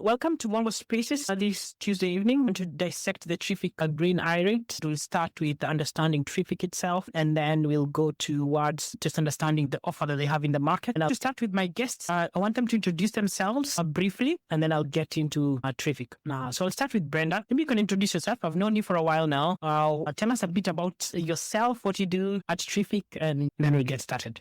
Welcome to One Spaces this Tuesday evening. We're going to dissect the TRIFIC Green I-REIT. We'll start with understanding TRIFIC itself, and then we'll go towards just understanding the offer that they have in the market. And I'll start with my guests. I want them to introduce themselves briefly, and then I'll get into TRIFIC. So I'll start with Brenda. Maybe you can introduce yourself. I've known you for a while now. Tell us a bit about yourself, what you do at TRIFIC, and then we'll get started.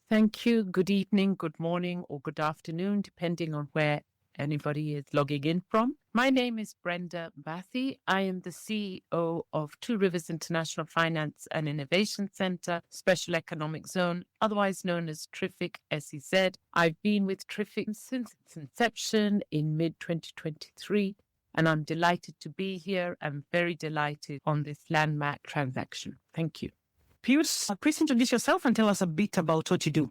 Thank you. Good evening, good morning, or good afternoon, depending on where anybody is logging in from. My name is Brenda Bathy. I am the CEO of Two Rivers International Finance and Innovation Center, Special Economic Zone, otherwise known as TRIFIC SEZ. I've been with TRIFIC since its inception in mid-2023, and I'm delighted to be here. I'm very delighted on this landmark transaction. Thank you. Pius, please introduce yourself and tell us a bit about what you do.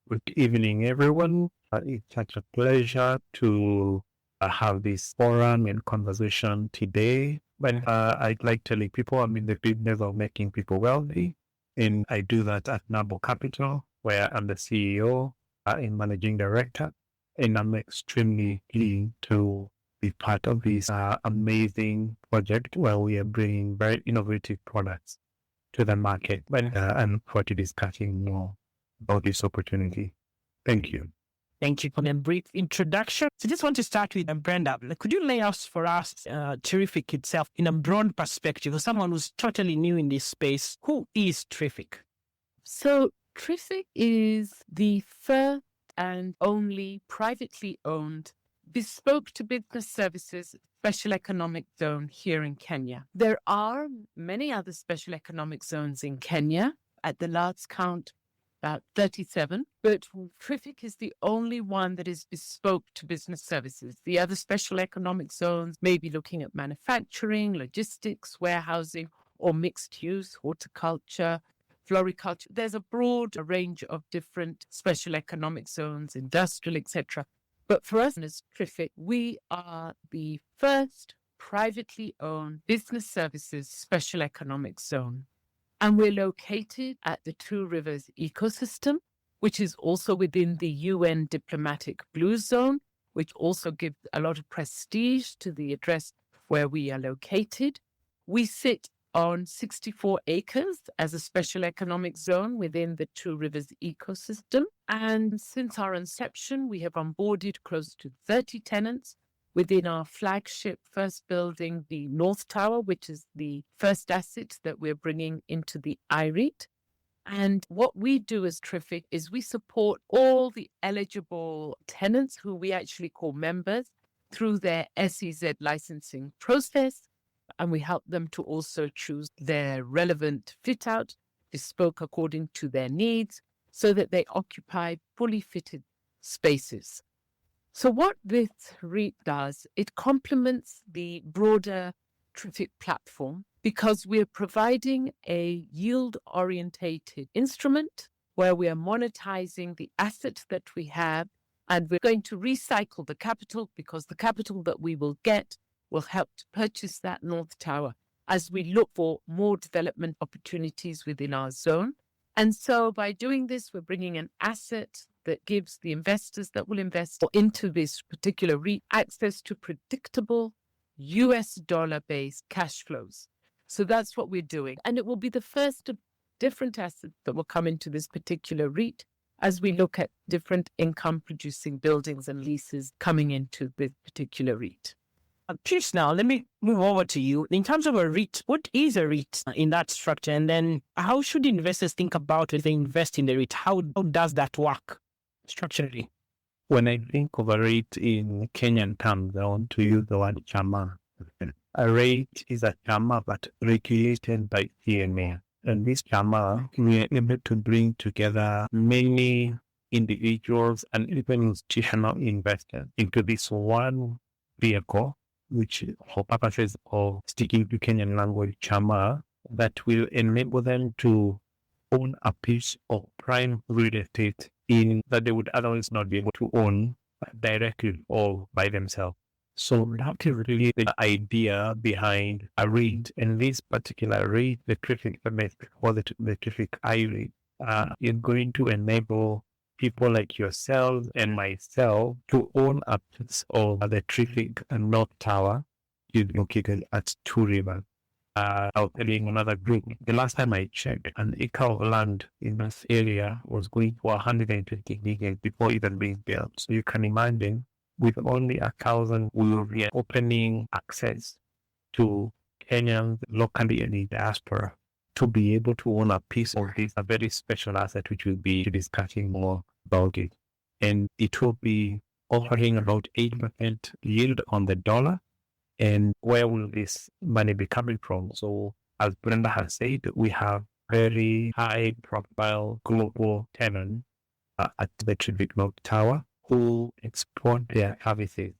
Good evening, everyone. It's such a pleasure to have this forum and conversation today. But I'd like telling people I'm in the business of making people wealthy, and I do that at Nabo Capital, where I'm the CEO and managing director, and I'm extremely keen to be part of this amazing project where we are bringing very innovative products to the market. And I'm forward to discussing more about this opportunity. Thank you. Thank you for the brief introduction. So just want to start with Brenda. Could you lay out for us TRIFIC itself in a broad perspective? For someone who's totally new in this space, who is TRIFIC? So TRIFIC is the first and only privately owned bespoke to business services special economic zone here in Kenya. There are many other special economic zones in Kenya. At the last count, about 37, but TRIFIC is the only one that is bespoke to business services. The other special economic zones may be looking at manufacturing, logistics, warehousing, or mixed use, horticulture, floriculture. There's a broad range of different special economic zones, industrial, etc. But for us as TRIFIC, we are the first privately owned business services special economic zone. And we're located at the Two Rivers ecosystem, which is also within the UN diplomatic blue zone, which also gives a lot of prestige to the address where we are located. We sit on 64 acres as a special economic zone within the Two Rivers ecosystem. And since our inception, we have onboarded close to 30 tenants within our flagship first building, the North Tower, which is the first asset that we're bringing into the I-REIT. And what we do as TRIFIC is we support all the eligible tenants who we actually call members through their SEZ licensing process. And we help them to also choose their relevant fit out, bespoke according to their needs, so that they occupy fully fitted spaces. So what this REIT does, it complements the broader TRIFIC platform because we're providing a yield-orientated instrument where we are monetizing the asset that we have, and we're going to recycle the capital because the capital that we will get will help to purchase that North Tower as we look for more development opportunities within our zone. And so by doing this, we're bringing an asset that gives the investors that will invest into this particular REIT access to predictable US dollar-based cash flows. So that's what we're doing. And it will be the first of different assets that will come into this particular REIT as we look at different income-producing buildings and leases coming into this particular REIT. Please now, let me move over to you. In terms of a REIT, what is a REIT in that structure? And then how should investors think about it if they invest in the REIT? How does that work structurally? When I think of a REIT in Kenyan terms, I want to use the word chama. A REIT is a chama but regulated by CMA. And this chama, we are able to bring together many individuals and even institutional investors into this one vehicle, which for purposes of sticking to Kenyan language, chama, that will enable them to own a piece of prime real estate in that they would otherwise not be able to own directly or by themselves. So that is really the idea behind a REIT. And this particular REIT, the TRIFIC I-REIT, is going to enable people like yourselves and myself to own a piece of the TRIFIC and North Tower is located at Two Rivers. I'll tell you another group. The last time I checked, an acre of land in this area was going for 120 million before even being built. So you can imagine, with only 1,000, we will be opening access to Kenyans locally and in diaspora to be able to own a piece of this, a very special asset, which we'll be discussing more about it. And it will be offering about 8% yield on the dollar. And where will this money be coming from? So as Brenda has said, we have very high profile global tenants at the TRIFIC North Tower who export their services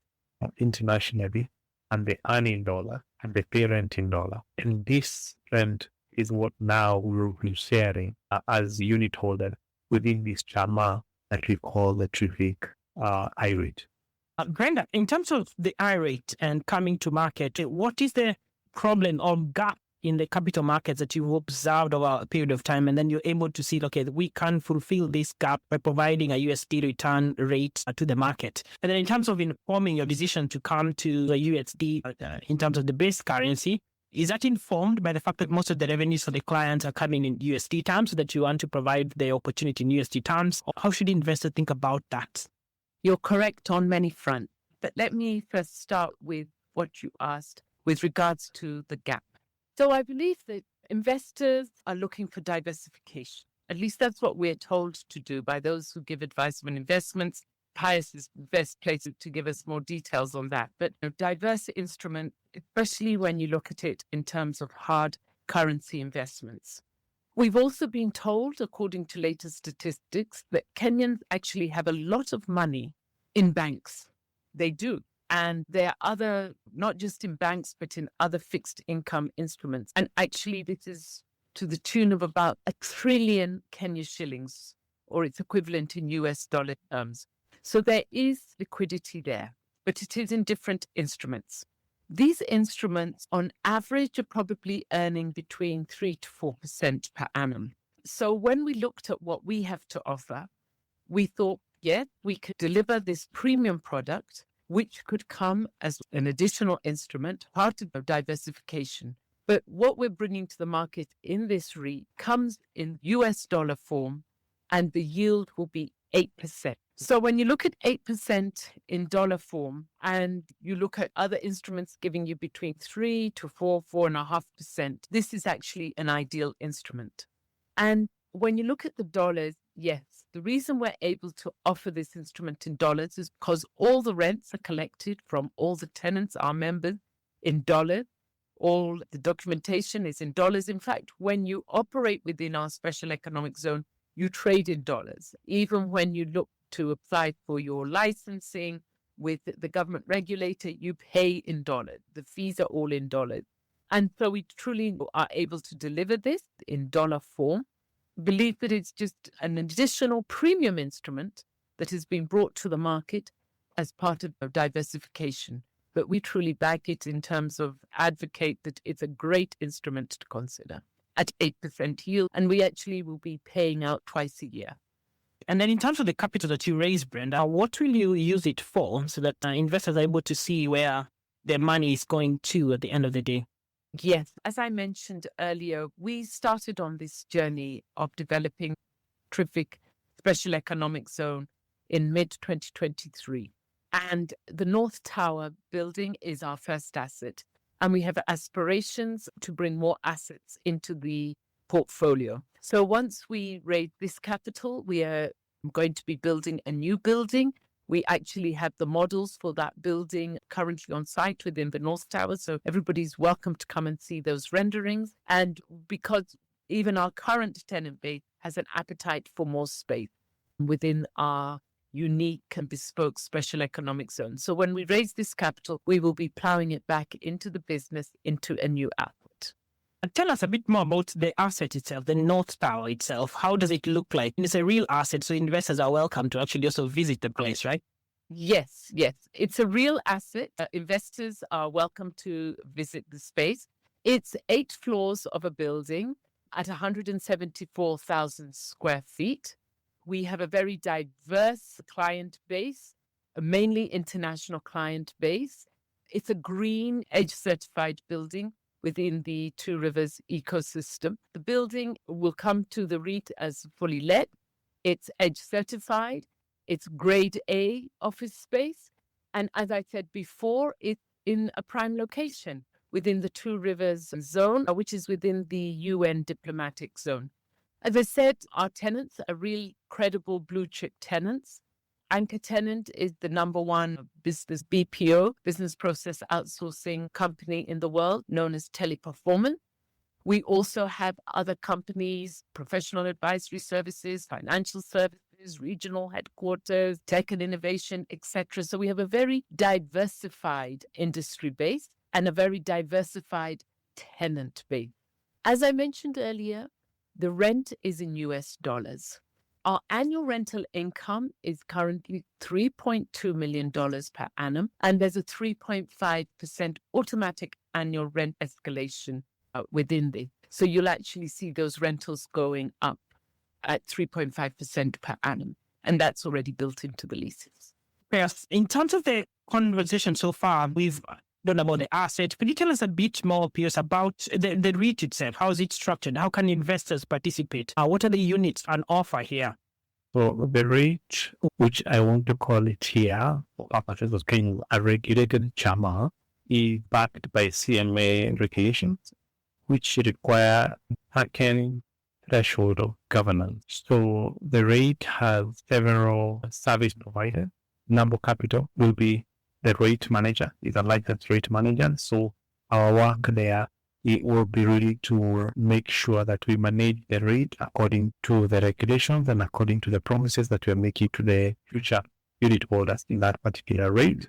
internationally, and they earn in dollar and they pay rent in dollar. And this rent is what now we will be sharing as unit holder within this chama that we call the TRIFIC I-REIT. Brenda, in terms of the I-REIT and coming to market, what is the problem or gap in the capital markets that you've observed over a period of time, and then you're able to see, okay, we can fulfill this gap by providing a USD return rate to the market? And then in terms of informing your decision to come to the USD in terms of the base currency, is that informed by the fact that most of the revenues for the clients are coming in USD terms, so that you want to provide the opportunity in USD terms? Or how should investors think about that? You're correct on many fronts. But let me first start with what you asked with regards to the gap. So I believe that investors are looking for diversification. At least that's what we're told to do by those who give advice on investments. Pius is the best place to give us more details on that. But diverse instrument, especially when you look at it in terms of hard currency investments. We've also been told, according to latest statistics, that Kenyans actually have a lot of money in banks. They do. And there are other, not just in banks, but in other fixed income instruments. And actually, this is to the tune of about 1 trillion Kenya shillings, or its equivalent in US dollar terms. So there is liquidity there, but it is in different instruments. These instruments, on average, are probably earning between 3 to 4% per annum. So when we looked at what we have to offer, we thought, yeah, we could deliver this premium product, which could come as an additional instrument, part of diversification. But what we're bringing to the market in this REIT comes in US dollar form, and the yield will be 8%. So when you look at 8% in dollar form, and you look at other instruments giving you between 3 to 4.5%, this is actually an ideal instrument. And when you look at the dollars, yes, the reason we're able to offer this instrument in dollars is because all the rents are collected from all the tenants, our members, in dollars. All the documentation is in dollars. In fact, when you operate within our special economic zone, you trade in dollars. Even when you look to apply for your licensing with the government regulator, you pay in dollars. The fees are all in dollars. And so we truly are able to deliver this in dollar form. Believe that it's just an additional premium instrument that has been brought to the market as part of diversification. But we truly back it in terms of advocate that it's a great instrument to consider at 8% yield. And we actually will be paying out twice a year. And then in terms of the capital that you raise, Brenda, what will you use it for so that investors are able to see where their money is going to at the end of the day? Yes, as I mentioned earlier, we started on this journey of developing TRIFIC Special Economic Zone in mid-2023. And the North Tower building is our first asset. And we have aspirations to bring more assets into the portfolio. So once we raise this capital, we are going to be building a new building. We actually have the models for that building currently on site within the North Tower. So everybody's welcome to come and see those renderings. And because even our current tenant base has an appetite for more space within our unique and bespoke special economic zone. So when we raise this capital, we will be plowing it back into the business, into a new asset. And tell us a bit more about the asset itself, the North Tower itself. How does it look like? It's a real asset, so investors are welcome to actually also visit the place, right? Yes. It's a real asset. Investors are welcome to visit the space. It's 8 floors of a building at 174,000 square feet. We have a very diverse client base, a mainly international client base. It's a green EDGE certified building within the Two Rivers ecosystem. The building will come to the REIT as fully let. It's EDGE certified. It's grade A office space. And as I said before, it's in a prime location within the Two Rivers zone, which is within the UN diplomatic zone. As I said, our tenants are really credible blue chip tenants. Anchor tenant is the number one business BPO, business process outsourcing company in the world, known as Teleperformance. We also have other companies, professional advisory services, financial services, regional headquarters, tech and innovation, etc. So we have a very diversified industry base and a very diversified tenant base. As I mentioned earlier, the rent is in US dollars. Our annual rental income is currently $3.2 million per annum, and there's a 3.5% automatic annual rent escalation within this. So you'll actually see those rentals going up at 3.5% per annum, and that's already built into the leases. Yes. In terms of the conversation so far, we've done about the asset. Can you tell us a bit more, Piers, about the REIT itself? How is it structured? How can investors participate? What are the units on offer here? So the REIT, which I want to call it here, for purposes of being a regulated chama, is backed by CMA regulations, which require a certain threshold of governance. So the REIT has several service providers. Nambo Capital will be the REIT manager, is a licensed REIT manager. So our work there, it will be really to make sure that we manage the REIT according to the regulations and according to the promises that we are making to the future unit holders in that particular REIT.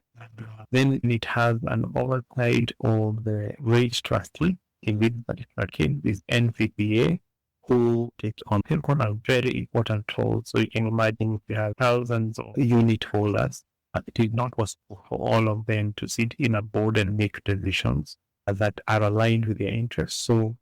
Then it has an oversight of the REIT trustee. In this particular case, is NCPA, who takes on a very important role. So you can imagine if you have thousands of unit holders, it is not possible for all of them to sit in a board and make decisions that are aligned with their interests. So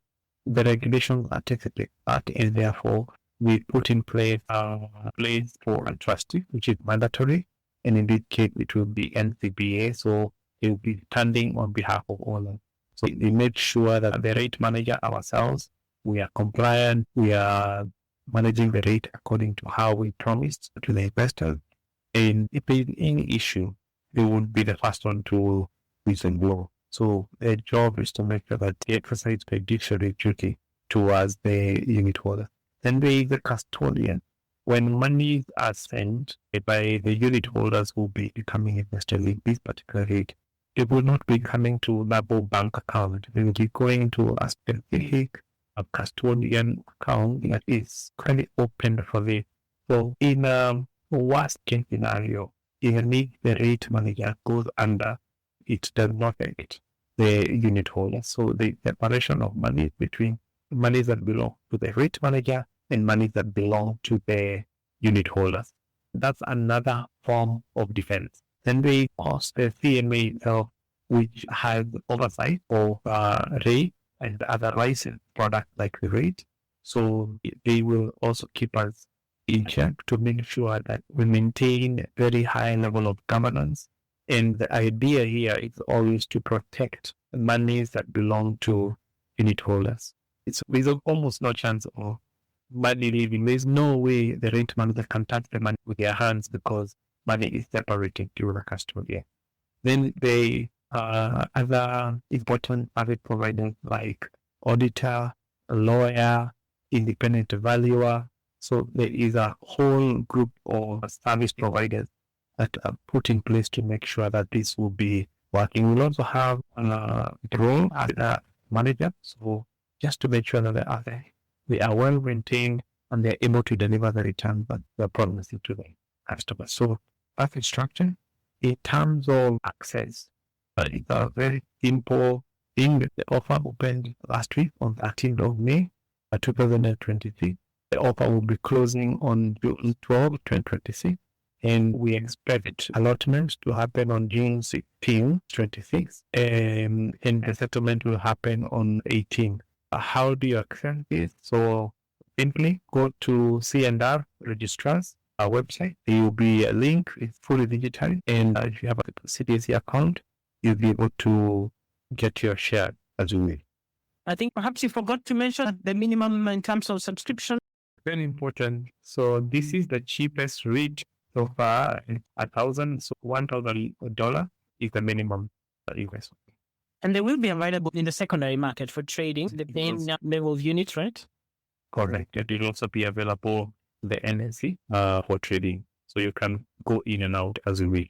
the regulations are taken part, and therefore we put in place a place for a trustee, which is mandatory. And in this case, it will be NCPA. So it will be standing on behalf of all of them. So we make sure that the REIT manager ourselves, we are compliant, we are managing the REIT according to how we promised to the investors. And if there is any issue, they would be the first one to whistleblow. So their job is to make sure that they exercise fiduciary duty towards the unit holder. Then there is the custodian. When monies are sent by the unit holders who will be becoming invested in this particular REIT, it will not be coming to Labo bank account. It will be going to a specific custodian account that is currently open for this. So in a worst case scenario, even if the REIT manager goes under, it does not affect the unit holder. So the separation of money between monies that belong to the REIT manager and monies that belong to the unit holders. That's another form of defense. Then we ask the CMA itself, which has oversight of REIT and other licensed products like the REIT. So they will also keep us in check to make sure that we maintain a very high level of governance. And the idea here is always to protect the monies that belong to unit holders. There's almost no chance of money leaving. There's no way the REIT manager can touch the money with their hands because money is separated to the custodian. Then they other important service providers like auditor, lawyer, independent valuer. So there is a whole group of service providers that are put in place to make sure that this will be working. We'll also have a role as a manager. So just to make sure that they are well maintained and they're able to deliver the return that they're promising to the customers. So that's the structure. In terms of access, it's a very simple thing. The offer opened last week on 13th of May 2023. The offer will be closing on June 12, 2026. And we expect allotments to happen on June 16, 2026. And the settlement will happen on 18th. How do you access this? So Simply go to C&R registrars, our website. There will be a link. It's fully digital. And if you have a CDC account, you'll be able to get your share as well. I think perhaps you forgot to mention the minimum in terms of subscription. Very important. So this is the cheapest REIT so far. $1,000, so $1,000 is the minimum investment. And they will be available in the secondary market for trading, the same level of units, right? Correct. It will also be available the NSE for trading. So you can go in and out as you wish.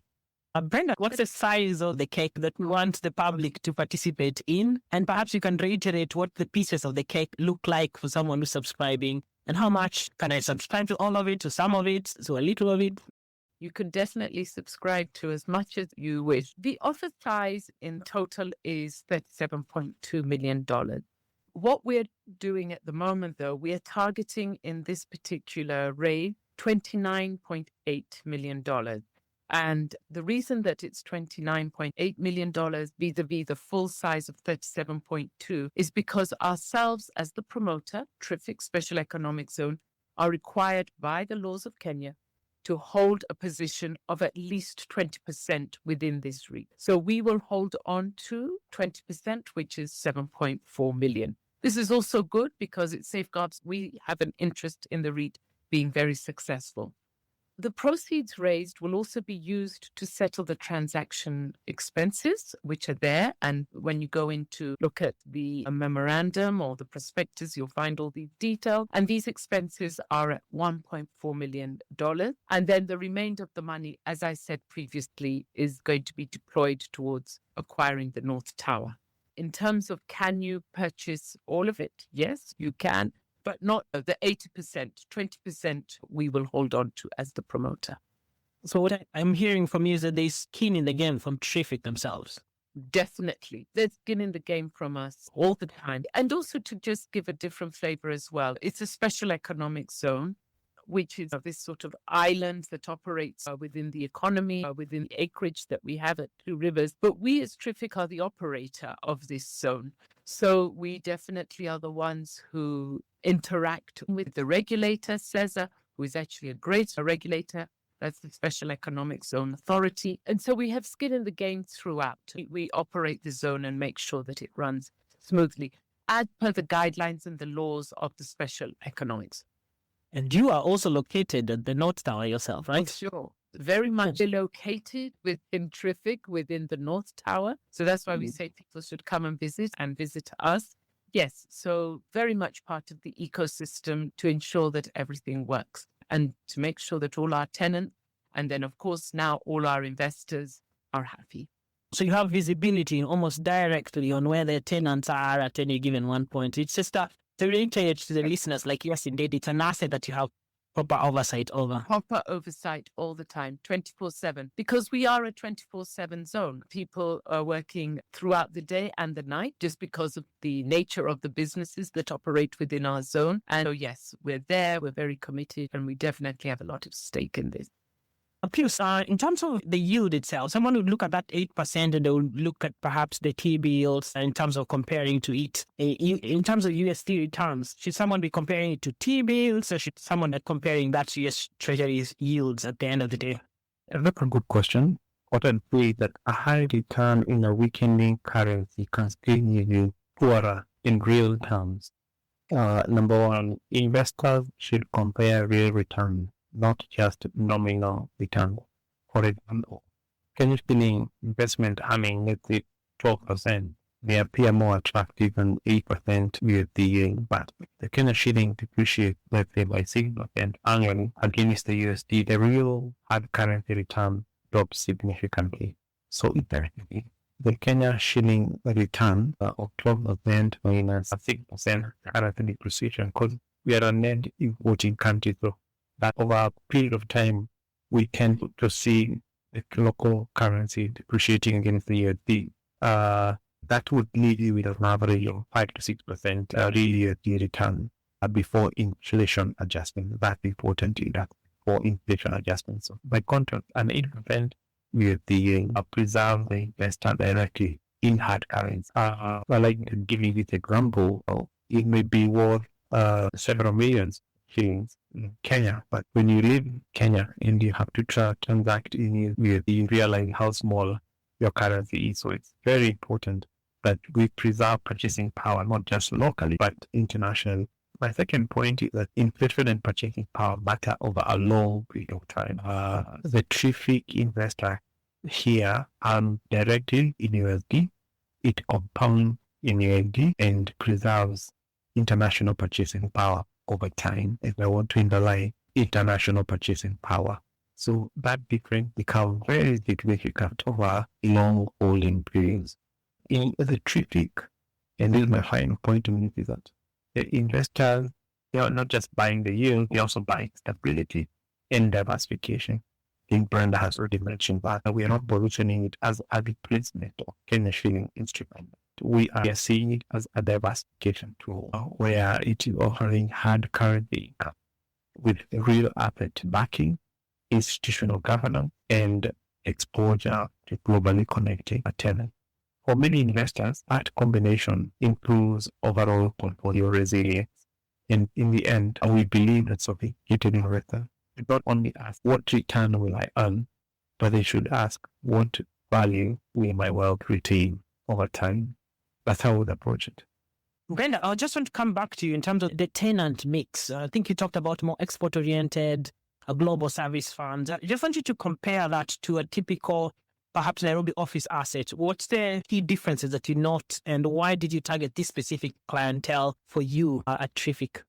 Brenda, what's the size of the cake that we want the public to participate in? And perhaps you can reiterate what the pieces of the cake look like for someone who's subscribing. And how much can I subscribe to all of it, to some of it, to a little of it? You can definitely subscribe to as much as you wish. The offer size in total is $37.2 million. What we're doing at the moment, though, we are targeting in this particular raise $29.8 million. And the reason that it's $29.8 million vis-a-vis the full size of 37.2 is because ourselves as the promoter, TRIFIC Special Economic Zone, are required by the laws of Kenya to hold a position of at least 20% within this REIT. So we will hold on to 20%, which is 7.4 million. This is also good because it safeguards we have an interest in the REIT being very successful. The proceeds raised will also be used to settle the transaction expenses, which are there. And when you go in to look at the memorandum or the prospectus, you'll find all these details. And these expenses are at $1.4 million. And then the remainder of the money, as I said previously, is going to be deployed towards acquiring the North Tower. In terms of can you purchase all of it? Yes, you can. But not the 80%, 20% we will hold on to as the promoter. So what I'm hearing from you is that there's skin in the game from TRIFIC themselves. Definitely. There's skin in the game from us all the time. And also to just give a different flavor as well. It's a special economic zone, which is this sort of island that operates within the economy, within the acreage that we have at Two Rivers. But we as TRIFIC are the operator of this zone. So we definitely are the ones who interact with the regulator, CESA, who is actually a great regulator. That's the Special Economic Zone Authority. And so we have skin in the game throughout. We operate the zone and make sure that it runs smoothly as per the guidelines and the laws of the Special Economics. And you are also located at the North Tower yourself, right? Sure. Very much located within TRIFIC, within the North Tower. So that's why we say people should come and visit us. Yes, so very much part of the ecosystem to ensure that everything works and to make sure that all our tenants and then, of course, now all our investors are happy. So you have visibility almost directly on where the tenants are at any given one point. It's just to reiterate to the listeners, like, yes, indeed, it's an asset that you have proper oversight over. Proper oversight all the time, 24/7, because we are a 24/7 zone. People are working throughout the day and the night just because of the nature of the businesses that operate within our zone. And so, yes, we're there, we're very committed, and we definitely have a lot of stake in this. Pius, in terms of the yield itself, someone would look at that 8% and they would look at perhaps the T-bills in terms of comparing to it. In terms of USD returns, should someone be comparing it to T-bills or should someone be comparing that to US Treasury's yields at the end of the day? That's a good question. What I'd say that a high return in a weakening currency can still give you poorer in real terms. Number one, investors should compare real return, not just nominal return. For example, Kenyan shilling investment earning, let's say 12%, may appear more attractive than 8% USD, but the Kenyan shilling depreciates, let's say, by 6% annually against the USD. The real hard currency return drops significantly. So indirectly, the Kenya shilling return of 12% minus a 6% currency depreciation, because we are a net importing country, so that over a period of time, we tend to see the local currency depreciating against the USD. That would leave you with an average of 5 to 6% real USD return before inflation adjustment. That's important, that for inflation adjustment. So by contrast, an 8% USD preserves the investor directly in hard currency. Like giving this example, it may be worth several millions shillings in Kenya. But when you live in Kenya and you have to transact in USD, you realize how small your currency is. So it's very important that we preserve purchasing power, not just locally, but internationally. My second point is that inflation and purchasing power matter over a long period of time. The TRIFIC investor here directly in USD, it compounds in USD and preserves international purchasing power over time. If I want to underline international purchasing power. So that difference becomes very significant over long holding periods. In the TRIFIC, and this is my final point to make, is that the investors, they are not just buying the yield, they also buying stability and diversification. I think Brenda has already mentioned that we are not positioning it as a replacement of Kenya shilling instrument. We are seeing it as a diversification tool where it is offering hard currency income with real asset backing, institutional governance, and exposure to globally connected tenants. For many investors, that combination improves overall portfolio resilience. And in the end, we believe that sophisticated investors should not only ask what return will I earn, but they should ask what value will my wealth retain over time. That's how I would approach it. Brenda, I just want to come back to you in terms of the tenant mix. I think you talked about more export-oriented, global service funds. I just want you to compare that to a typical, perhaps Nairobi office asset. What's the key differences that you note, and why did you target this specific clientele for you at TRIFIC?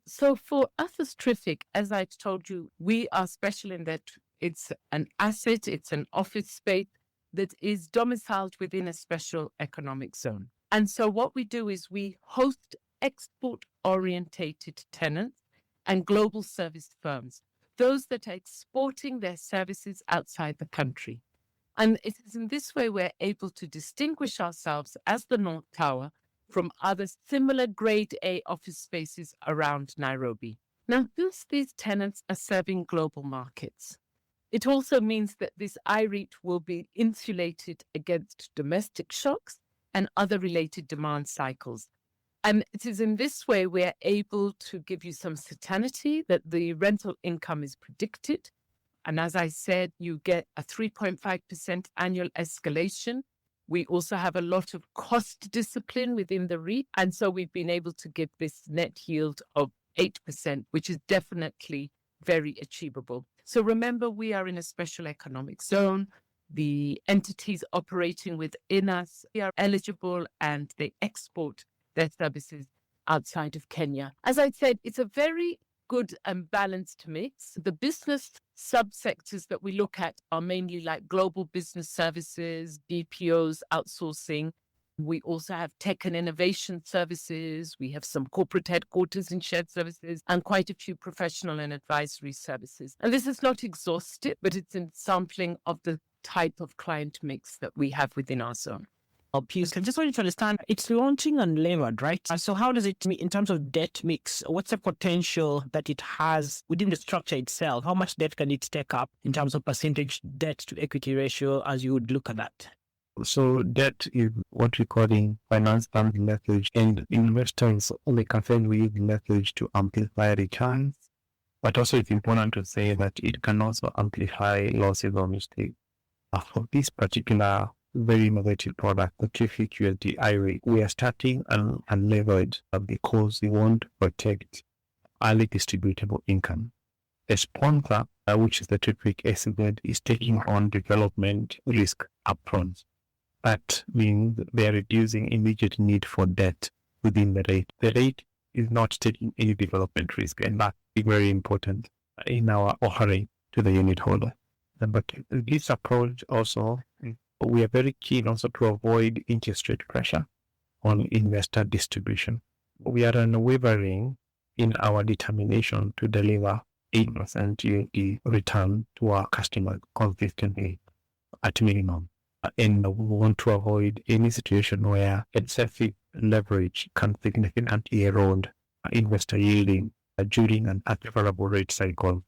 So for us as TRIFIC, as I told you, we are special in that it's an asset, it's an office space that is domiciled within a special economic zone. And so what we do is we host export-orientated tenants and global service firms, those that are exporting their services outside the country. And it is in this way we're able to distinguish ourselves as the North Tower from other similar grade A office spaces around Nairobi. Now, these tenants are serving global markets. It also means that this I-REIT will be insulated against domestic shocks and other related demand cycles. And it is in this way we're able to give you some certainty that the rental income is predicted. And as I said, you get a 3.5% annual escalation. We also have a lot of cost discipline within the REIT. And so we've been able to give this net yield of 8%, which is definitely very achievable. So remember, we are in a special economic zone. The entities operating within us are eligible and they export their services outside of Kenya. As I said, it's a very good and balanced mix. The business subsectors that we look at are mainly like global business services, BPOs, outsourcing. We also have tech and innovation services. We have some corporate headquarters and shared services and quite a few professional and advisory services. And this is not exhaustive, but it's a sampling of the type of client mix that we have within our zone. Pius, I just wanted to understand, it's launching unlevered, right? So how does it, in terms of debt mix, what's the potential that it has within the structure itself? How much debt can it take up in terms of percentage debt to equity ratio as you would look at that? So debt is what we call in finance terms leverage, and investors only concerned with leverage to amplify returns. But also it's important to say that it can also amplify losses or mistakes. For this particular very innovative product, the TRIFIC USD I-REIT, we are starting unlevered because we want to protect early distributable income. The sponsor, which is the TRIFIC SZ, is taking on development risk upfront. That means they are reducing immediate need for debt within the REIT. The REIT is not taking any development risk, and that is very important in our offering to the unit holder. But this approach also, we are very keen also to avoid interest rate pressure on investor distribution. We are unwavering in our determination to deliver 8% USD return to our customers consistently at minimum. And we want to avoid any situation where excessive leverage can significantly erode investor yielding during an unfavorable rate cycle.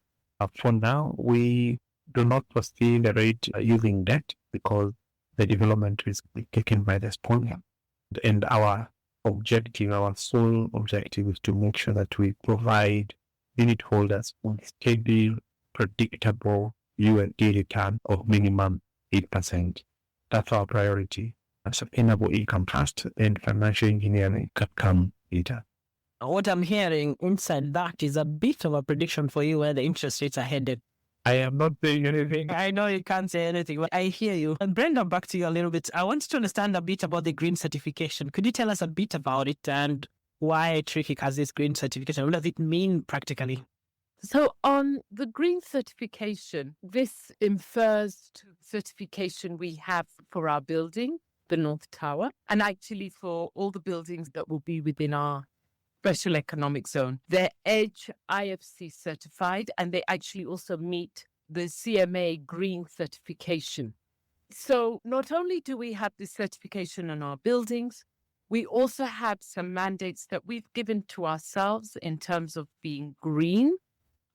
For now, we do not foresee the rate using debt because the development risk will be taken by the sponsor. And our objective, our sole objective is to make sure that we provide unit holders with steady, predictable USD return of minimum 8%. That's our priority. Sustainable income first, and financial engineering can come later. What I'm hearing inside that is a bit of a prediction for you where the interest rates are headed. I am not saying anything. I know you can't say anything, but I hear you. And Brenda, back to you a little bit. I want to understand a bit about the green certification. Could you tell us a bit about it and why TRIFIC has this green certification? What does it mean practically? So on the green certification, this infers to the certification we have for our building, the North Tower, and actually for all the buildings that will be within our special economic zone. They're EDGE IFC certified, and they actually also meet the CMA green certification. So not only do we have this certification on our buildings, we also have some mandates that we've given to ourselves in terms of being green.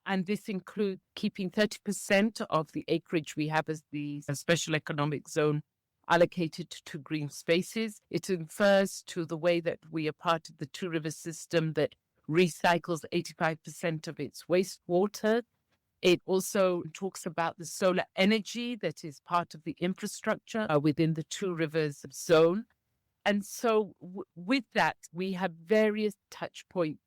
And this includes keeping 30% of the acreage we have as the special economic zone allocated to green spaces. It refers to the way that we are part of the Two Rivers system that recycles 85% of its wastewater. It also talks about the solar energy that is part of the infrastructure within the Two Rivers zone. And so with that, we have various touch points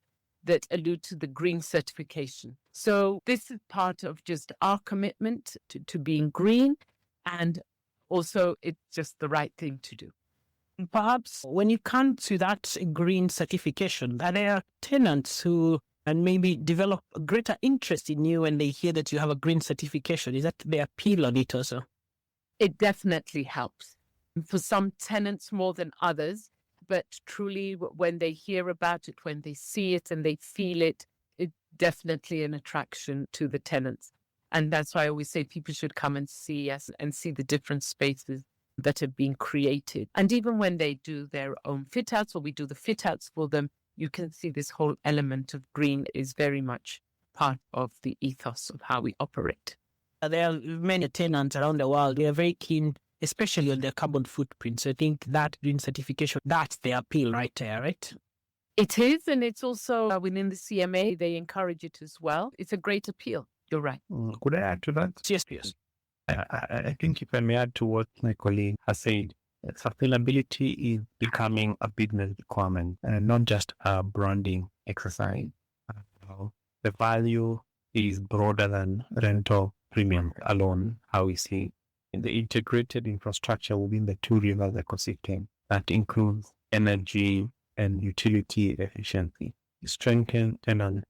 that allude to the green certification. So this is part of just our commitment to being green, and also it's just the right thing to do. Perhaps when you come to that green certification, are there tenants who and maybe develop a greater interest in you when they hear that you have a green certification? Is that the appeal on it also? It definitely helps. For some tenants more than others, but truly when they hear about it, when they see it and they feel it, it's definitely an attraction to the tenants. And that's why I always say people should come and see us and see the different spaces that have been created. And even when they do their own fit outs or we do the fit outs for them, you can see this whole element of green is very much part of the ethos of how we operate. There are many tenants around the world. They are very keen, especially on their carbon footprint. So I think that green certification, that's the appeal right there, right? It is, and it's also within the CMA, they encourage it as well. It's a great appeal. You're right. Could I add to that? Yes, please. I think if I may add to what my colleague has said, sustainability is becoming a business requirement and not just a branding exercise. The value is broader than rental premium alone, how we see in the integrated infrastructure within the Two Rivers ecosystem that includes energy and utility efficiency, strengthen tenant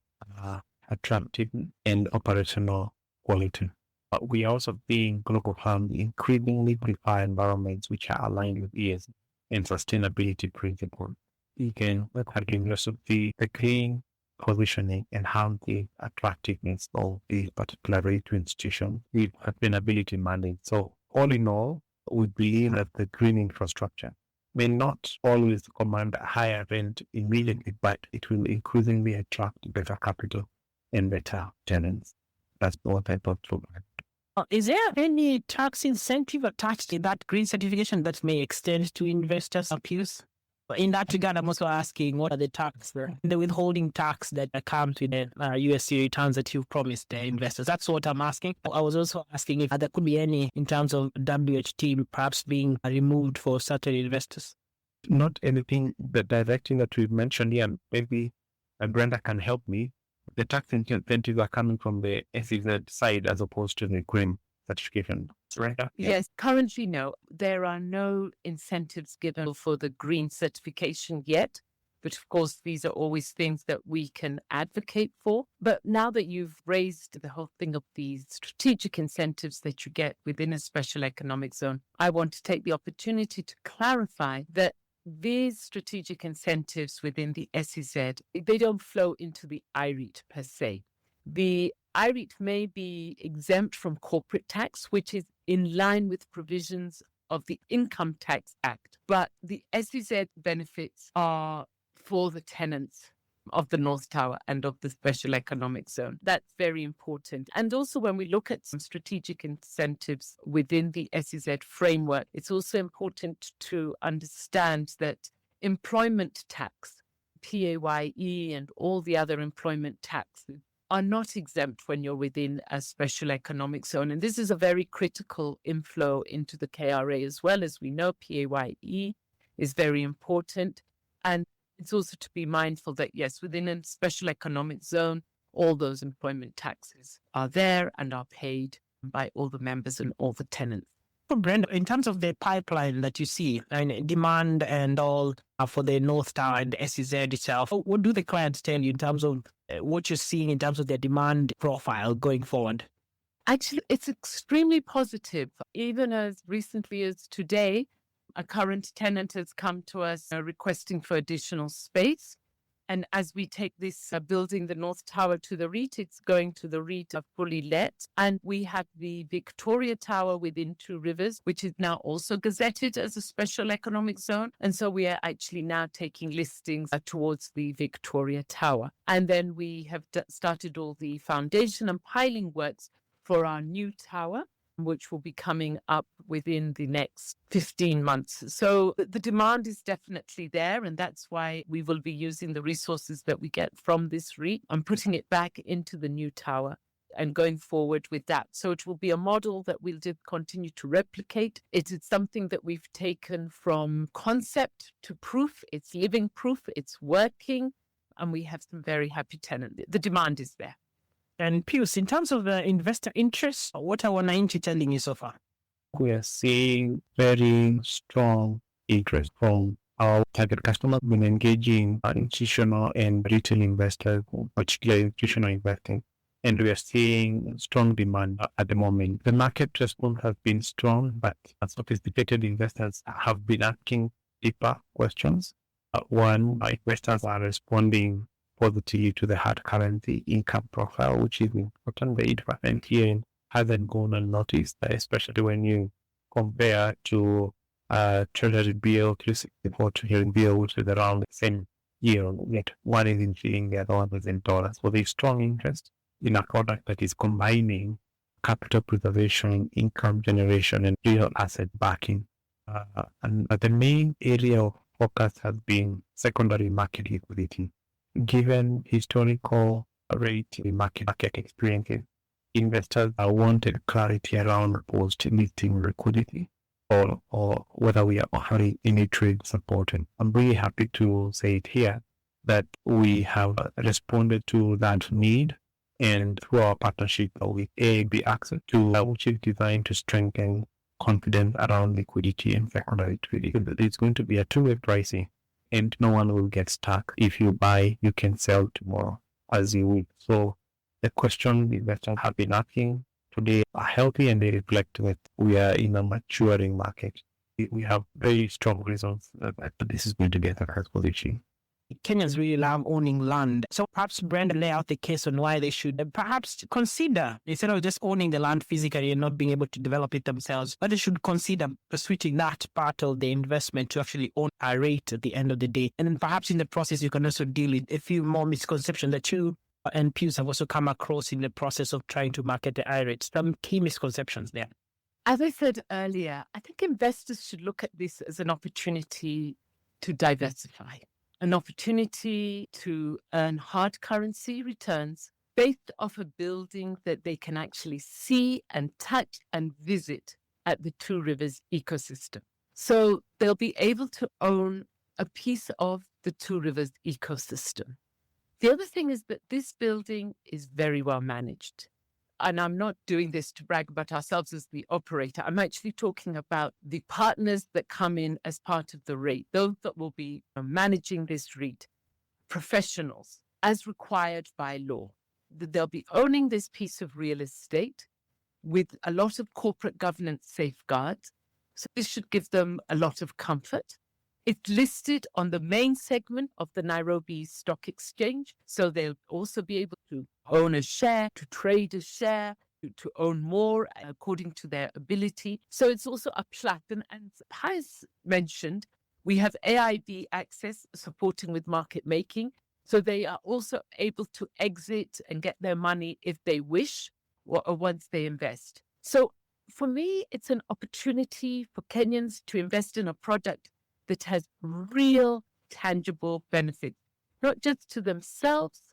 attractiveness and operational quality. But we also being global firms increasingly prefer environments which are aligned with ESG and sustainability principles. Again, the clean positioning enhance the attractiveness of the particular rating institution with sustainability mandate. So all in all, we believe that the green infrastructure may not always command a higher rent immediately, but it will increasingly attract better capital and better tenants. That's what I thought to Is there any tax incentive attached to that green certification that may extend to investors' appeals? In that regard, I'm also asking, what are the the withholding tax that comes with the USC returns that you've promised the investors? That's what I'm asking. I was also asking if there could be any in terms of WHT perhaps being removed for certain investors. Not anything the directing that we've mentioned here. Maybe Brenda can help me. The tax incentives are coming from the SEZ side as opposed to the green certification. Brenda? Yes, currently no. There are no incentives given for the green certification yet. But of course, these are always things that we can advocate for. But now that you've raised the whole thing of these strategic incentives that you get within a special economic zone, I want to take the opportunity to clarify that these strategic incentives within the SEZ, they don't flow into the I-REIT per se. The I-REIT may be exempt from corporate tax, which is in line with provisions of the Income Tax Act. But the SEZ benefits are for the tenants of the North Tower and of the Special Economic Zone. That's very important. And also when we look at some strategic incentives within the SEZ framework, it's also important to understand that employment tax, PAYE, and all the other employment taxes are not exempt when you're within a special economic zone. And this is a very critical inflow into the KRA as well. As we know, PAYE is very important. And it's also to be mindful that, yes, within a special economic zone, all those employment taxes are there and are paid by all the members and all the tenants. For Brenda, in terms of the pipeline that you see and demand and all for the North Tower and the SEZ itself, what do the clients tell you in terms of what you're seeing in terms of their demand profile going forward? Actually, it's extremely positive. Even as recently as today, a current tenant has come to us requesting for additional space. And as we take this building, the North Tower, to the REIT, it's going to the REIT fully let. And we have the Victoria Tower within Two Rivers, which is now also gazetted as a special economic zone. And so we are actually now taking listings towards the Victoria Tower. And then we have started all the foundation and piling works for our new tower, which will be coming up within the next 15 months. So the demand is definitely there, and that's why we will be using the resources that we get from this REIT and putting it back into the new tower and going forward with that. So it will be a model that we'll continue to replicate. It is something that we've taken from concept to proof. It's living proof, it's working, and we have some very happy tenants. The demand is there. And Pius, in terms of the investor interest, what are wananchi telling you so far? We are seeing very strong interest from our target customers when engaging institutional and retail investors, particularly institutional investing. And we are seeing strong demand at the moment. The market response has been strong, but sophisticated investors have been asking deeper questions. One, investors are responding positively to the hard currency income profile, which is important. The 8% here hasn't gone unnoticed, especially when you compare to Treasury bill, 364 Treasury bill, which is around the same year. Yet one is in shilling, the other one is in dollars. So there's strong interest in a product that is combining capital preservation, income generation, and real asset backing. And the main area of focus has been secondary market liquidity. Given historical rate market experiences, investors wanted clarity around post-listing liquidity or whether we are offering any trade support. And I'm really happy to say it here that we have responded to that need, and through our partnership with AAB Access, which is designed to strengthen confidence around liquidity and secondary trading. It's going to be a two-way pricing, and no one will get stuck. If you buy, you can sell tomorrow as you will. So the question investors have been asking today are healthy, and they reflect that we are in a maturing market. We have very strong reasons that this is going to get a position. Kenyans really love owning land. So perhaps Brenda lay out the case on why they should perhaps consider, instead of just owning the land physically and not being able to develop it themselves, but they should consider switching that part of the investment to actually own a REIT at the end of the day. And then perhaps in the process, you can also deal with a few more misconceptions that you and Pius have also come across in the process of trying to market the I-REIT. Some key misconceptions there. As I said earlier, I think investors should look at this as an opportunity to diversify, an opportunity to earn hard currency returns based off a building that they can actually see and touch and visit at the Two Rivers ecosystem. So they'll be able to own a piece of the Two Rivers ecosystem. The other thing is that this building is very well managed. And I'm not doing this to brag about ourselves as the operator. I'm actually talking about the partners that come in as part of the REIT, those that will be managing this REIT, professionals, as required by law. They'll be owning this piece of real estate with a lot of corporate governance safeguards. So this should give them a lot of comfort. It's listed on the main segment of the Nairobi Stock Exchange. So they'll also be able to own a share, to trade a share, to own more according to their ability. So it's also a platform. And as mentioned, we have AIB access supporting with market making. So they are also able to exit and get their money if they wish or once they invest. So for me, it's an opportunity for Kenyans to invest in a product that has real tangible benefit, not just to themselves,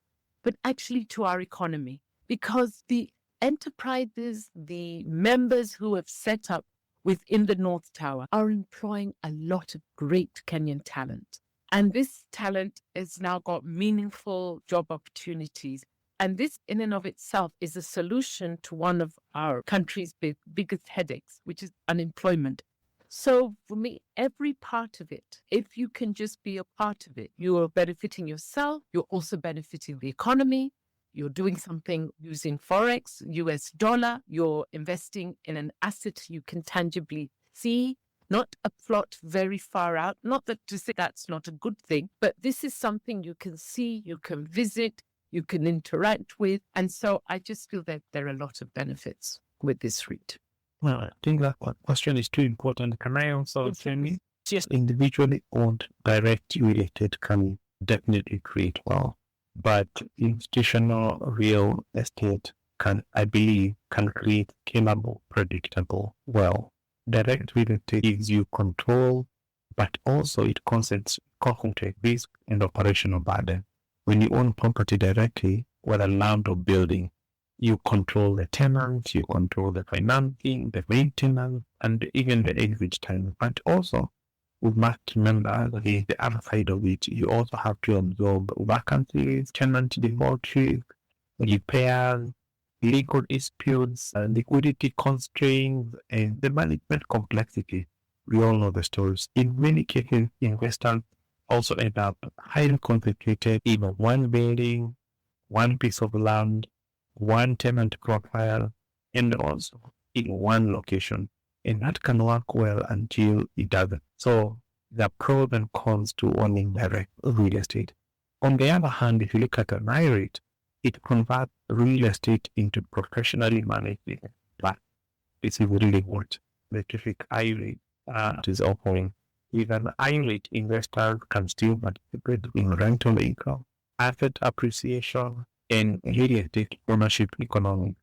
but actually to our economy. Because the enterprises, the members who have set up within the North Tower are employing a lot of great Kenyan talent. And this talent has now got meaningful job opportunities. And this in and of itself is a solution to one of our country's biggest headaches, which is unemployment. So for me, every part of it, if you can just be a part of it, you are benefiting yourself, you're also benefiting the economy, you're doing something using Forex, US dollar, you're investing in an asset you can tangibly see, not a plot very far out. Not that to say that's not a good thing, but this is something you can see, you can visit, you can interact with. And so I just feel that there are a lot of benefits with this REIT. Well, I think that question is too important. Can I also tell me? Yes. Individually owned, direct related can definitely create wealth, but institutional real estate can, I believe, can create scalable, predictable wealth. Direct real estate gives you control, but also it concentrates risk and operational burden. When you own property directly, whether land or building, you control the tenants, you control the financing, the maintenance, and even the exit time. But also, we must remember the other side of it. You also have to absorb vacancies, tenant default risk, repairs, legal disputes, liquidity constraints, and the management complexity. We all know the stories. In many cases, investors also end up highly concentrated in one building, one piece of land, one tenant profile, and also in one location. And that can work well until it doesn't. So there are pros and cons to owning direct real estate. On the other hand, if you look at an I-REIT, it converts real estate into professionally managed. But this is really what the TRIFIC I-REIT is offering. With an I-REIT, investors can still participate in rental income, asset appreciation, and real estate ownership economics.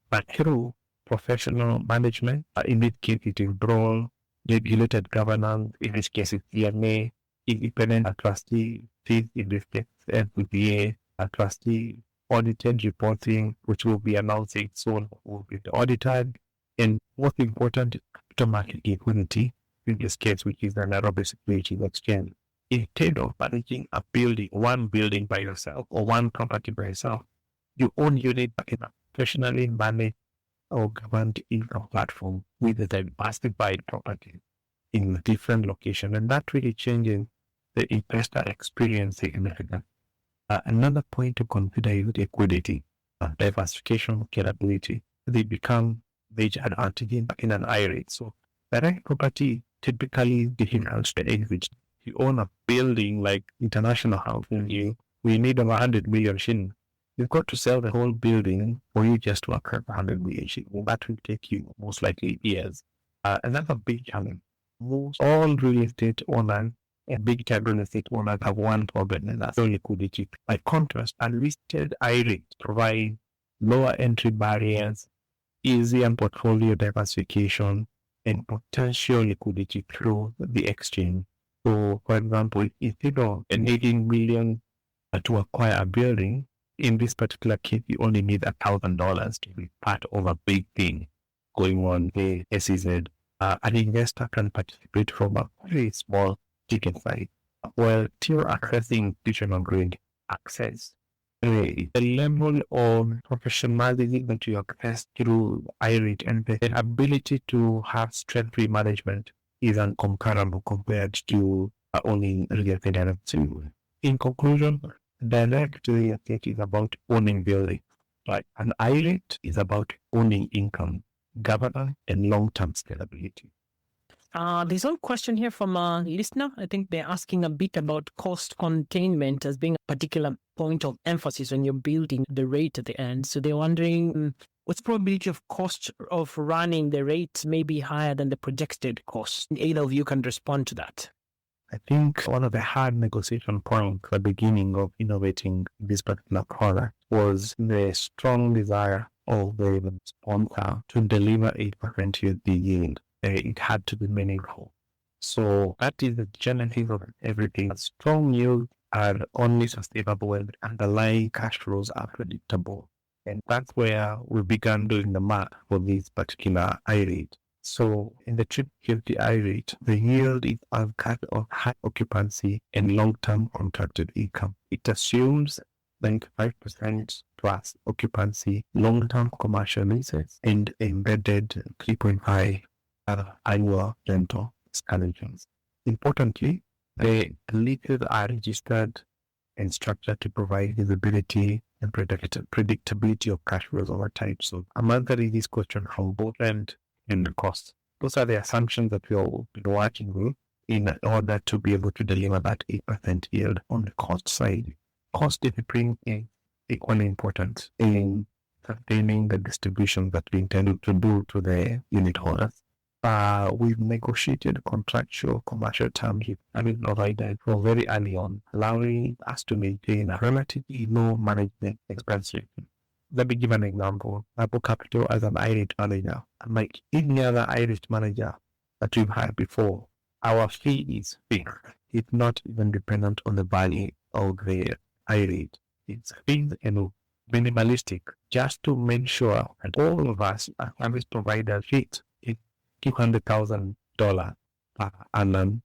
But through professional management, in this case it is role, regulated governance, in this case it's CMA, independent trustee, in this case FPPA, a trustee, audited reporting, which will be announcing soon, will be audited, and most important, capital market liquidity, in this case, which is the Nairobi Securities Exchange. Instead of managing a building, one building by yourself or one property by yourself, you own unit in a professionally managed or governed income platform with a diversified property in different locations. And that really changes the investor experience significantly. Another point to consider is liquidity, diversification, scalability. They become major advantages in an I-REIT. So direct property typically difficult to exit. You own a building like International House, and we need 100 million shillings. You've got to sell the whole building or you just to acquire 100 million shillings. Well, that will take you most likely years. And that's a big challenge. All real estate owners and big time real estate owners have one problem, and that's liquidity. By contrast, unlisted I-REIT provide lower entry barriers, easier portfolio diversification, and potential liquidity through the exchange. So, for example, instead of $18 million to acquire a building, in this particular case, you only need $1,000 to be part of a big thing going on the SEZ. An investor can participate from a very small ticket size, while still accessing institutional grade access. The level of professionalism that you access through I-REIT and the ability to have stress-free management is incomparable compared to owning real estate directly. In conclusion, direct real estate is about owning buildings, right? An I-REIT is about owning income, governance, and long-term scalability. There's one question here from a listener. I think they're asking a bit about cost containment as being a particular point of emphasis when you're building the rate at the end. So they're wondering what's the probability of cost of running the rate may be higher than the projected cost? Either of you can respond to that. I think one of the hard negotiation points at the beginning of innovating this particular product was the strong desire of the sponsor to deliver 8% yield. It had to be meaningful. So that is the genesis of everything. Strong yields are only sustainable when the underlying cash flows are predictable. And that's where we began doing the math for this particular I-REIT. So in the TRIFIC I-REIT, the yield is anchored on high occupancy and long-term contracted income. It assumes 95% plus occupancy, long-term commercial leases, and embedded 3.5 annual rental escalations. Importantly, the leases are registered and structured to provide visibility and predictability of cash flows over time. So I'm answering this question from both rent and the cost. Those are the assumptions that we will be working with in order to be able to deliver that 8% yield on the cost side. Cost discipline is equally important in sustaining the distribution that we intended to do to the unit holders. We've negotiated contractual commercial terms with service providers from very early on, allowing us to maintain a relatively low management expense rate. Let me give an example. Apple Capital as an I-REIT manager, unlike any other I-REIT manager that we've had before, our fee is fixed. It's not even dependent on the value of the I-REIT. It's fixed and minimalistic, just to make sure that all of us as service providers fit $200,000 per annum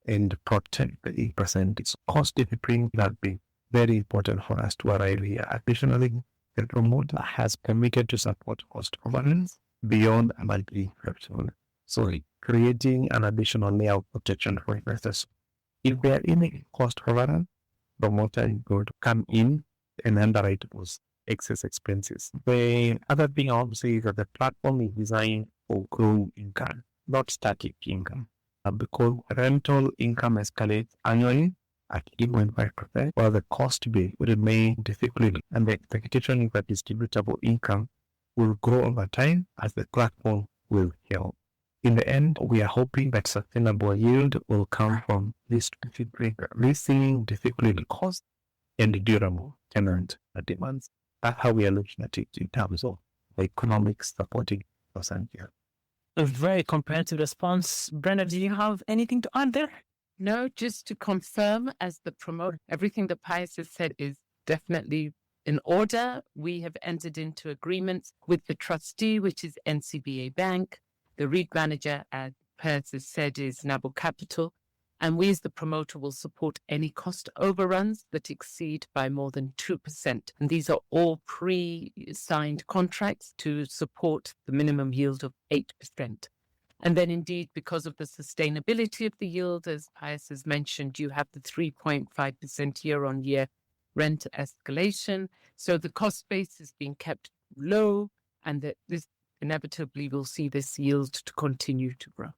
and protect the 8%. It's cost discipline that be very important for us to arrive here. Additionally, the promoter has committed to support cost governance beyond a monthly threshold. Sorry, creating an additional layer of protection for investors. If there are any cost governance, the promoter is going to come in and underwrite those excess expenses. The other thing I want to say is that the platform is designed for growing income, not static income. Because rental income escalates annually at 8.5%, while the cost base will remain disciplined, and the expectation is that distributable income will grow over time as the platform will heal. In the end, we are hoping that sustainable yield will come from this leasing, disciplined cost, and durable tenant demands. That's how we are looking at it in terms of the economics supporting percent here. A very comprehensive response. Brenda, do you have anything to add there? No, just to confirm, as the promoter, everything that Pius has said is definitely in order. We have entered into agreements with the trustee, which is NCBA Bank. The REIT manager, as Pius has said, is NABO Capital. And we as the promoter will support any cost overruns that exceed by more than 2%. And these are all pre-signed contracts to support the minimum yield of 8%. And then indeed, because of the sustainability of the yield, as Pius has mentioned, you have the 3.5% year-on-year rent escalation. So the cost base is being kept low, and that this inevitably will see this yield to continue to grow.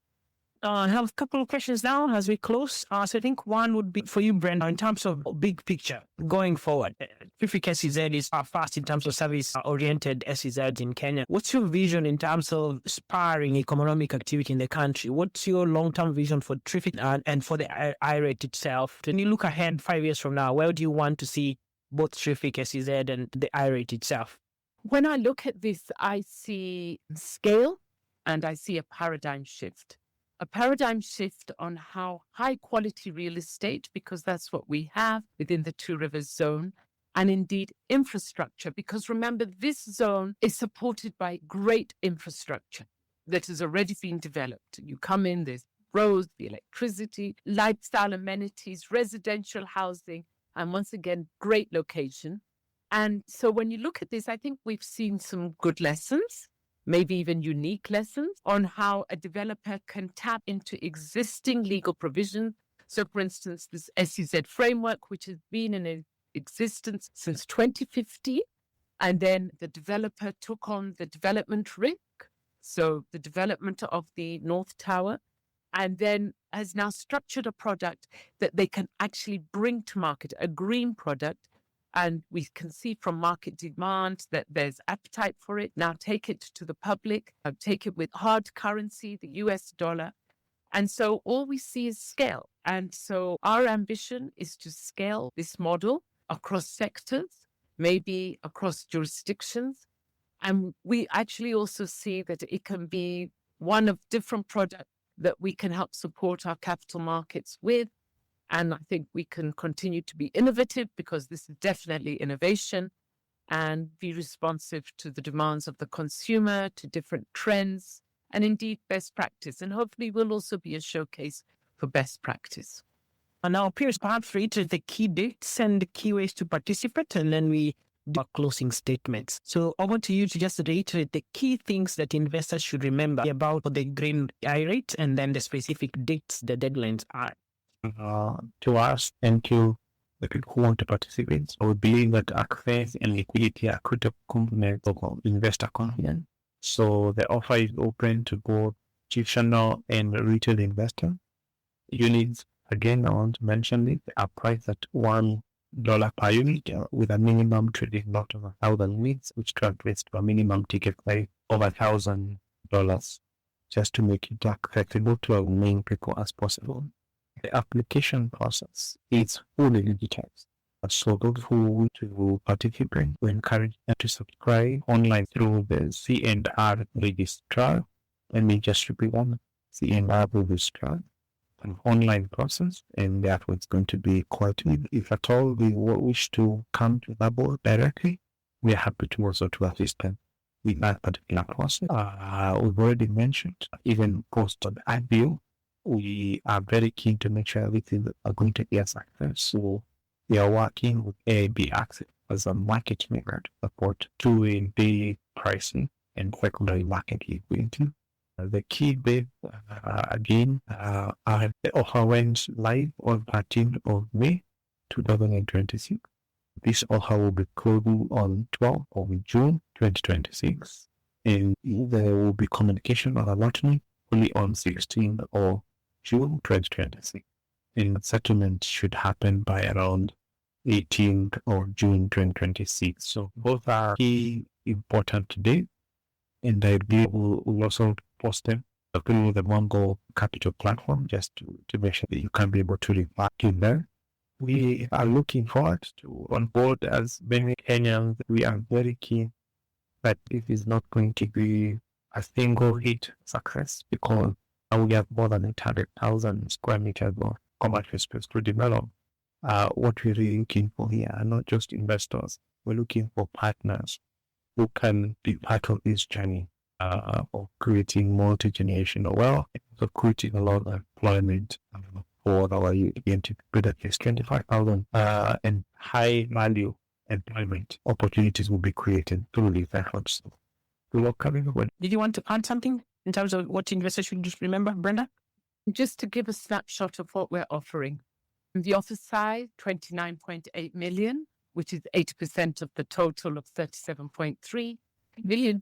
I have a couple of questions now as we close. So I think one would be for you, Brenda, in terms of big picture going forward. TRIFIC SEZ is fast in terms of service-oriented SEZs in Kenya. What's your vision in terms of spurring economic activity in the country? What's your long-term vision for TRIFIC and for the I-REIT itself? When you look ahead 5 years from now, where do you want to see both TRIFIC SEZ and the I-REIT itself? When I look at this, I see scale and I see a paradigm shift. A paradigm shift on how high quality real estate, because that's what we have within the Two Rivers zone, and indeed infrastructure, because remember, this zone is supported by great infrastructure that has already been developed. You come in, there's roads, the electricity, lifestyle amenities, residential housing, and once again, great location. And so when you look at this, I think we've seen some good lessons, maybe even unique lessons on how a developer can tap into existing legal provisions. So, for instance, this SEZ framework, which has been in existence since 2015, and then the developer took on the development risk, so the development of the North Tower, and then has now structured a product that they can actually bring to market, a green product. And we can see from market demand that there's appetite for it. Now take it to the public, take it with hard currency, the US dollar. And so all we see is scale. And so our ambition is to scale this model across sectors, maybe across jurisdictions. And we actually also see that it can be one of different products that we can help support our capital markets with. And I think we can continue to be innovative, because this is definitely innovation, and be responsive to the demands of the consumer, to different trends, and indeed best practice. And hopefully we'll also be a showcase for best practice. And now, Piers, perhaps reiterate the key dates and the key ways to participate, and then we do our closing statements. So I want you to just reiterate the key things that investors should remember about the green I-REIT, and then the specific dates, the deadlines are. To us and to the people who want to participate, so we believe that access and liquidity are critical components of investor confidence. So the offer is open to both institutional and retail investors. Units, again, I want to mention it, are priced at $1 per unit with a minimum trading lot of 1,000 units, which translates to a minimum ticket price of $1,000, just to make it accessible to as many people as possible. The application process is fully digitized. So those who want to participate, we encourage them to subscribe online through the C&R registrar. Let me just repeat one, C&R registrar, an online process, and therefore it's going to be quite easy. If at all we wish to come to the board directly, we are happy to also to assist them with that particular process. We've already mentioned, even post on the IPO, we are very keen to make sure everything are going to be a success. So we are working with AIB Access as a market maker to support two-way pricing and secondary market liquidity. The key bit, again, the offer went live on 13th of May 2026. This offer will be closing on 12th of June 2026. And there will be communication on allotment only on 16th of June 2026. And settlement should happen by around 18th of June 2026. So both are key important dates. And I will also post them through the Mongo Capital platform, just to make sure that you can be able to refer to them. We are looking forward to onboard as many Kenyans. We are very keen that this is not going to be a single hit success, because we have more than 800,000 square meters of commercial space to develop. What we're really looking for here are not just investors. We're looking for partners who can be part of this journey of creating multi-generational wealth, of creating a lot of employment for our youth, to build at least 25,000 and high value employment opportunities will be created through these efforts. Did you want to add something in terms of what investors should just remember, Brenda? Just to give a snapshot of what we're offering. The offer size, 29.8 million, which is 8% of the total of $37.3 million.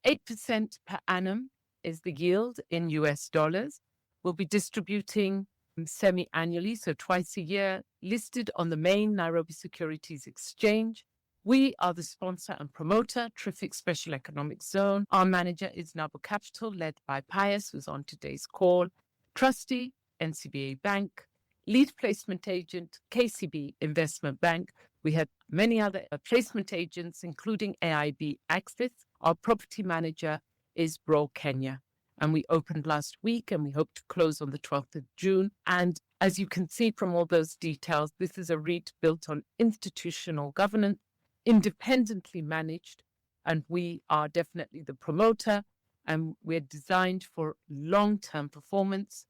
8% per annum is the yield in US dollars. We'll be distributing semi-annually, so twice a year, listed on the main Nairobi Securities Exchange. We are the sponsor and promoter, TRIFIC Special Economic Zone. Our manager is Nabo Capital, led by Pius, who's on today's call. Trustee, NCBA Bank. Lead placement agent, KCB Investment Bank. We have many other placement agents, including AIB Access. Our property manager is Bro Kenya. And we opened last week, and we hope to close on the 12th of June. And as you can see from all those details, this is a REIT built on institutional governance, independently managed, and we are definitely the promoter, and we're designed for long-term performance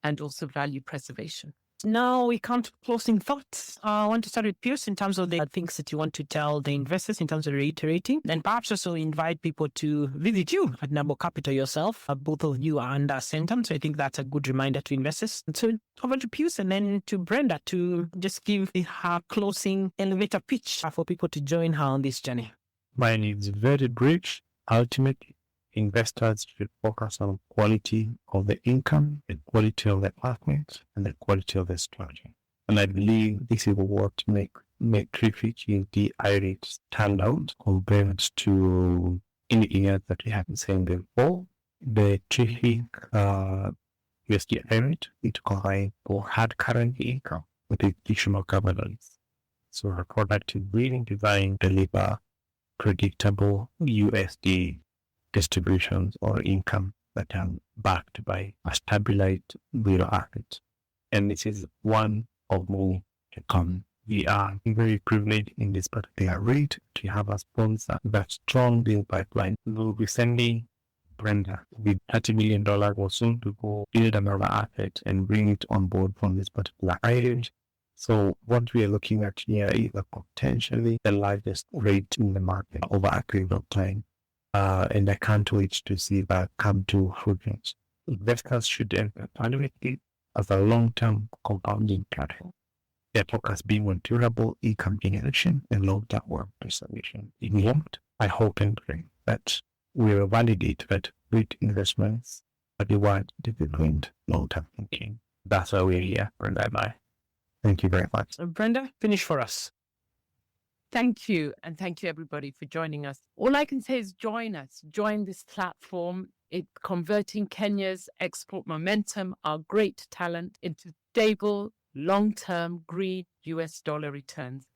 and also value preservation. Now we come to closing thoughts. I want to start with Piers in terms of the things that you want to tell the investors in terms of reiterating, and perhaps also invite people to visit you at Nabo Capital yourself. Both of you are under sentence, so I think that's a good reminder to investors. So over to Piers and then to Brenda to just give her closing elevator pitch for people to join her on this journey. Mine is very brief. Ultimately, investors should focus on quality of the income, the quality of the apartments, and the quality of the structure. And I believe this is what make TRIFIC the I-REIT stand out compared to anything else that we have been saying before. The TRIFIC USD I-REIT, it combines for hard currency income with additional governance. So our product is really designed to deliver predictable USD distributions or income that are backed by a stabilized real asset. And this is one of many to come. We are very privileged in this particular REIT to have a sponsor that strong deal pipeline. We will be sending Brenda with $30 million or soon to go build another asset and bring it on board from this particular island. So what we are looking at here is potentially the largest REIT in the market over a period of time. And I can't wait to see that come to fruition. Investors should evaluate it as a long-term compounding platform. Their focus being on durable income generation and long-term wealth preservation. In the end, I hope and pray that we will validate that REIT investments are the one disciplined long-term thinking. That's why we're here, Brenda and I. Thank you very much. Brenda, finish for us. Thank you. And thank you, everybody, for joining us. All I can say is join us. Join this platform. It's converting Kenya's export momentum, our great talent, into stable, long-term green US dollar returns.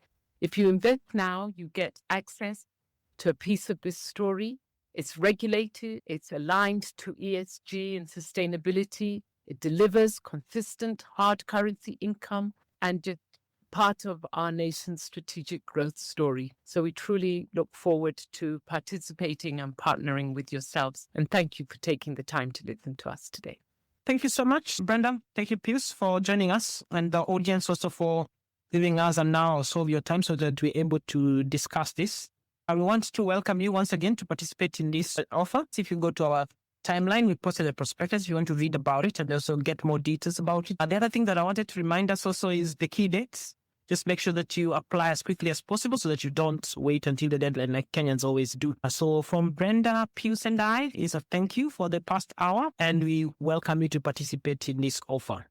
If you invest now, you get access to a piece of this story. It's regulated. It's aligned to ESG and sustainability. It delivers consistent hard currency income and just part of our nation's strategic growth story. So we truly look forward to participating and partnering with yourselves. And thank you for taking the time to listen to us today. Thank you so much, Brenda. Thank you, Pius, for joining us, and the audience also for giving us an hour or so of your time so that we're able to discuss this. I want to welcome you once again to participate in this offer. If you go to our timeline, we posted a prospectus if you want to read about it and also get more details about it. The other thing that I wanted to remind us also is the key dates. Just make sure that you apply as quickly as possible so that you don't wait until the deadline like Kenyans always do. So from Brenda, Pius, and I is a thank you for the past hour, and we welcome you to participate in this offer.